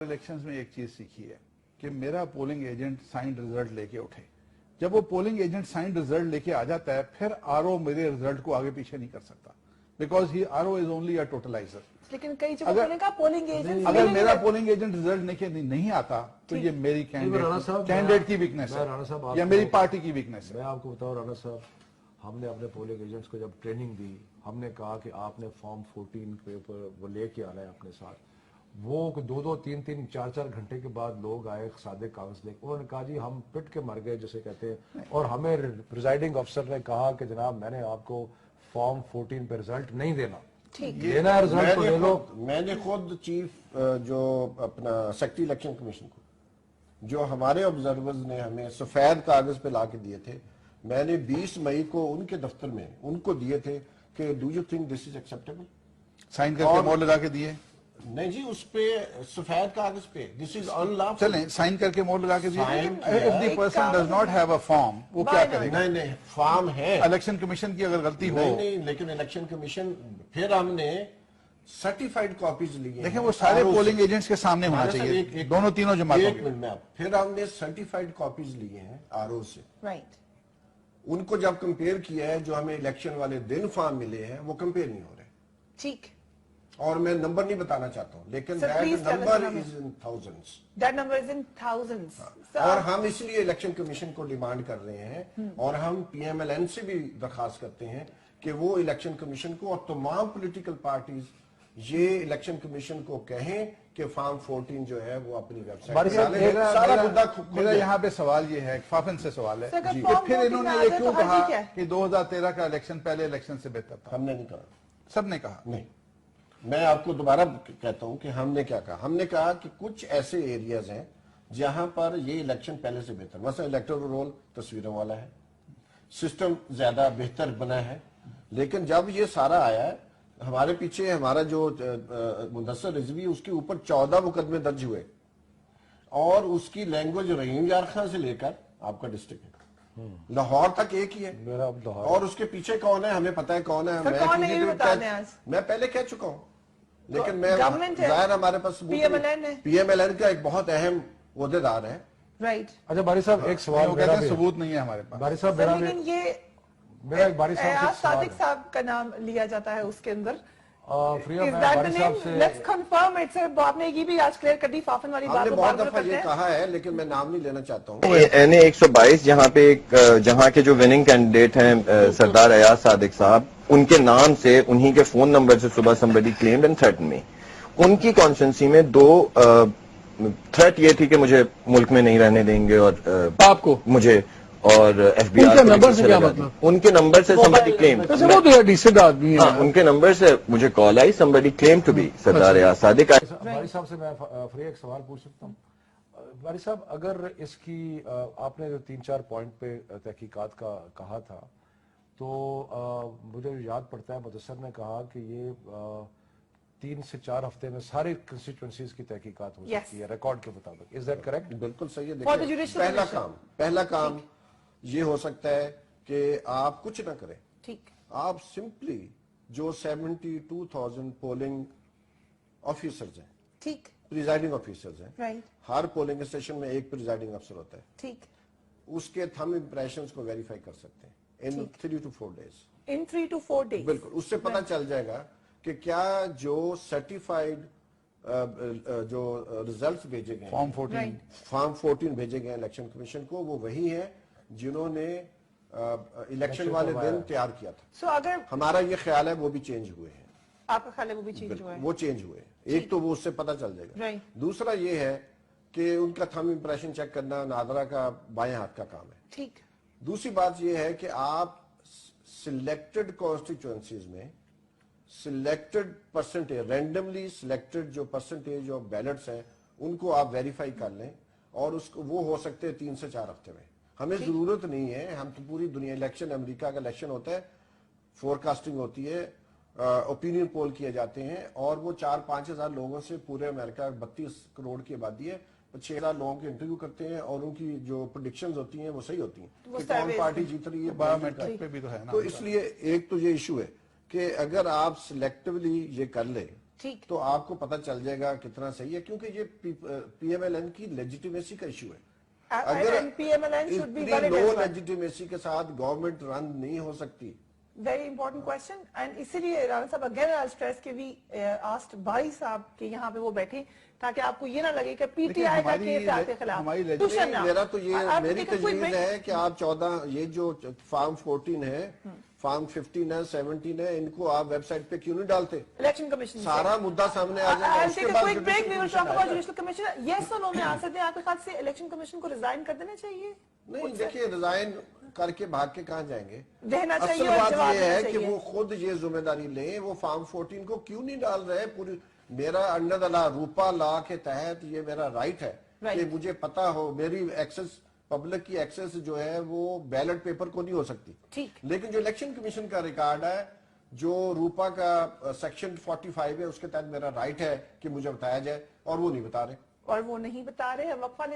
Elections में एक चीज सीखी है कि मेरा पोलिंग एजेंट साइंड रिजल्ट लेके उठे। जब वो पोलिंग एजेंट साइंड रिजल्ट लेके आ जाता है, फिर आरओ मेरे रिजल्ट को आगे पीछे नहीं कर सकता, because he RO is only a totaliser. लेकिन कई जगहों का पोलिंग एजेंट अगर मेरा पोलिंग एजेंट रिजल्ट नहीं आता तो ये मेरी कैंडिडेट की वीकनेस है या मेरी पार्टी की वीकनेस है। मैं आपको बताऊं राणा साहब, हमने अपने पोलिंग एजेंट्स को जब ट्रेनिंग दी, हमने कहा कि आपने फॉर्म 14 पेपर वो लेके आना है अपने साथ। वो 2-2, 3-3, 4-4 घंटे के बाद लोग आए सादे कागज लेकर, उन्होंने कहा जी हम पिट के मर गए जिसे कहते हैं। और हमें प्रिजाइडिंग अफसर ने कहा कि जनाब मैंने आपको फॉर्म 14 पे रिजल्ट नहीं देना, लेना है रिजल्ट तो ले लो। मैंने खुद चीफ जो अपना सेक्रेटरी इलेक्शन कमीशन को, जो हमारे ऑब्जर्वर्स ने हमें सफेद कागज पे ला के दिए थे, मैंने 20 मई को उनके दफ्तर में उनको दिए थे कि do you think this is acceptable, sign करके मोहर लगा के दिए। नहीं जी, उस पे सफेद कागज पे दिस इज अनलॉफुल, चलें साइन करके मोहर लगा के दिए। If the person does not have a form, वो क्या करेगा? नहीं फॉर्म है, इलेक्शन कमीशन की अगर गलती हो नहीं, लेकिन इलेक्शन कमीशन फिर हमने सर्टिफाइड कॉपीज ली है। देखें वो सारे पोलिंग एजेंट्स के सामने होना चाहिए, दोनों तीनों जमातों एक मिनट में आप, फिर हमने सर्टिफाइड कॉपीज लिए हैं आरओ से, राइट। उनको जब कंपेयर किया है, जो हमें इलेक्शन वाले दिन फॉर्म मिले हैं वो कंपेयर नहीं हो रहे। ठीक। और मैं नंबर नहीं बताना चाहता हूं, लेकिन that number is in thousands. That number is in thousands. और हम इसलिए इलेक्शन कमीशन को डिमांड कर रहे हैं और हम पीएमएलएन से भी दरखास्त करते हैं कि वो इलेक्शन कमीशन को और तमाम पॉलिटिकल पार्टीज ये इलेक्शन कमीशन को कहें कि फॉर्म 14 जो है वो अपनी वेबसाइट। मेरा यहाँ पे सवाल ये है, फाफिन से सवाल है कि फिर इन्होंने ये क्यों कहा कि 2013 का इलेक्शन पहले इलेक्शन से बेहतर था? हमने नहीं कहा, सबने कहा। नहीं, मैं आपको दोबारा कहता हूं कि हमने क्या कहा। हमने कहा कि कुछ ऐसे एरियाज हैं जहां पर ये इलेक्शन पहले से बेहतर, वैसे इलेक्टोरल रोल तस्वीरों वाला है, सिस्टम ज्यादा बेहतर बना है, लेकिन जब ये सारा आया है, हमारे पीछे हमारा जो मुदस्सर रिजवी, उसके ऊपर 14 मुकदमे दर्ज हुए और उसकी लैंग्वेज रहीम यार खान से लेकर आपका डिस्ट्रिक्ट है लाहौर तक एक ही है। और उसके पीछे कौन है हमें पता है कौन है। मैं पहले कह चुका हूं, लेकिन मैं जाहिर हमारे पास पीएमएलएन का एक बहुत अहम ओहदेदार है, राइट। अच्छा बारी साहब एक सवाल, सबूत नहीं है हमारे पास बारी साहब, लेकिन ये मेरा एक बारी सादिक साहब का नाम लिया जाता है उसके अंदर। Let's confirm it's. आपने ये भी आज क्लियर कर दी फाफन वाली बात, बहुत दफा ये कहा है, लेकिन मैं नाम नहीं लेना चाहता हूँ। एनए 122 जहाँ के जो विनिंग कैंडिडेट हैं सरदार अयाज सादिक साहब, उनके नाम से, उन्हीं के फोन नंबर से सुबह somebody claimed and threatened me। उनकी कॉन्स्टिट्यूंसी में 2 थ्रेट ये थी कि मुझे मुल्क में नहीं रहने देंगे और आपको मुझे और एफबीआर नंबर से क्या मतलब? उनके नंबर से somebody claimed, वो तो डिसेंट आदमी है। हाँ, उनके नंबर से मुझे call I, somebody claimed to be सरदार अयाज सादिक। बारी साहब से मैं फ्री एक सवाल पूछ सकता हूँ? बारी साहब, अगर इसकी आपने जो 3-4 पॉइंट पे तहकीकात का कहा था, तो मुझे याद पड़ता है मुदस्सर ने कहा कि ये 3 से 4 हफ्ते में सारे कंस्टिट्यूएंसीज की तहकीकात हो सकती है रिकॉर्ड के मुताबिक। Is that correct? बिल्कुल सही है। देखिए, पहला काम ये हो सकता है कि आप कुछ ना करें, ठीक, आप सिंपली जो 72,000 पोलिंग ऑफिसर्स हैं, ठीक, प्रिजाइडिंग ऑफिसर्स हैं, राइट, हर पोलिंग स्टेशन में एक प्रिजाइडिंग अफसर होता है, ठीक, उसके थंब इंप्रेशंस को वेरीफाई कर सकते हैं इन 3 to 4 days। In 3 to 4 days, बिल्कुल, उससे पता चल जाएगा कि क्या जो सर्टिफाइड जो रिजल्ट्स भेजे गए, फॉर्म 14 भेजे गए इलेक्शन कमीशन को, वो वही है जिन्होंने इलेक्शन वाले दिन तैयार किया था। So, अगर हमारा ये ख्याल है वो भी चेंज हुए हैं। आपका ख्याल है वो भी चेंज हुआ है? वो चेंज हुए। एक तो वो उससे पता चल जाएगा, दूसरा ये है कि उनका थंब इंप्रेशन चेक करना नादरा का बाएं हाथ का काम है, ठीक। दूसरी बात ये है कि आप सिलेक्टेड कॉन्स्टिट्यूएंसीज में सिलेक्टेड परसेंटेज, रैंडमली सिलेक्टेड जो परसेंटेज ऑफ बैलेट्स हैं, उनको आप वेरीफाई कर लें और उसको वो हो सकते हैं 3 से 4 हफ्ते में। हमें जरूरत नहीं है, हम तो पूरी दुनिया, इलेक्शन अमेरिका का इलेक्शन होता है, फोरकास्टिंग होती है, ओपिनियन पोल किए जाते हैं और वो 4-5 हजार लोगों से, पूरे अमेरिका 32 करोड़ की आबादी है, 6,000 लोगों के इंटरव्यू करते हैं और उनकी जो प्रेडिक्शंस होती हैं वो सही होती हैं कि कौन पार्टी जीत रही है, बायोमेट्रिक पे भी तो है ना। तो इसलिए एक तो ये इशू है कि अगर आप सिलेक्टिवली ये कर ले ٹھیک تو آپ کو پتہ چل جائے گا کتنا صحیح ہے، کیونکہ یہ پی ایم ایل این کی لیجیٹیمیسی کا ایشو ہے۔ اگر اتنی لو لیجیٹیمیسی کے ساتھ گورنمنٹ رن نہیں ہو سکتی۔ ویری امپورٹنٹ کوشچن، اینڈ اسی لیے رانا صاحب اگین آئی اسٹریس کہ وی آسکڈ بھائی صاحب کہ یہاں پہ وہ بیٹھے تاکہ آپ کو یہ نہ لگے کہ پی ٹی آئی کا کیس ہے آپ کے خلاف۔ میرا تو یہ میری تجویز ہے کہ آپ 14 یہ جو فارم 14 ہے، فارم 15 ہے، 17 ہے، ان کو آپ ویب سائٹ پہ کیوں نہیں ڈالتے؟ الیکشن کمیشن سارا مدعا سامنے آ جائے گا، اس کے بعد جوڈیشل کمیشن یس اور نو میں آ سکتے ہیں۔ آپ کے خیال سے الیکشن کمیشن کو ریزائن کر دینا چاہیے؟ نہیں، دیکھیے ریزائن کر کے بھاگ کے کہاں جائیں گے؟ دینا چاہیے، اصل بات یہ ہے کہ وہ خود یہ ذمہ داری لیں، وہ فارم 14 کو کیوں نہیں ڈال رہے؟ پوری میرا انڈر دا لا، روپا لا کے تحت یہ میرا رائٹ ہے کہ مجھے پتا ہو، میری ایکسس پبلک کی ایکسس جو ہے وہ بیلٹ پیپر کو نہیں ہو سکتی، لیکن جو الیکشن کمیشن کا ریکارڈ ہے، جو روپا کا سیکشن 45 ہے، اس کے تحت میرا رائٹ ہے کہ مجھے بتایا جائے، اور وہ نہیں بتا رہے۔ اور وہ نہیں بتا رہے، ہم وقفہ لیتے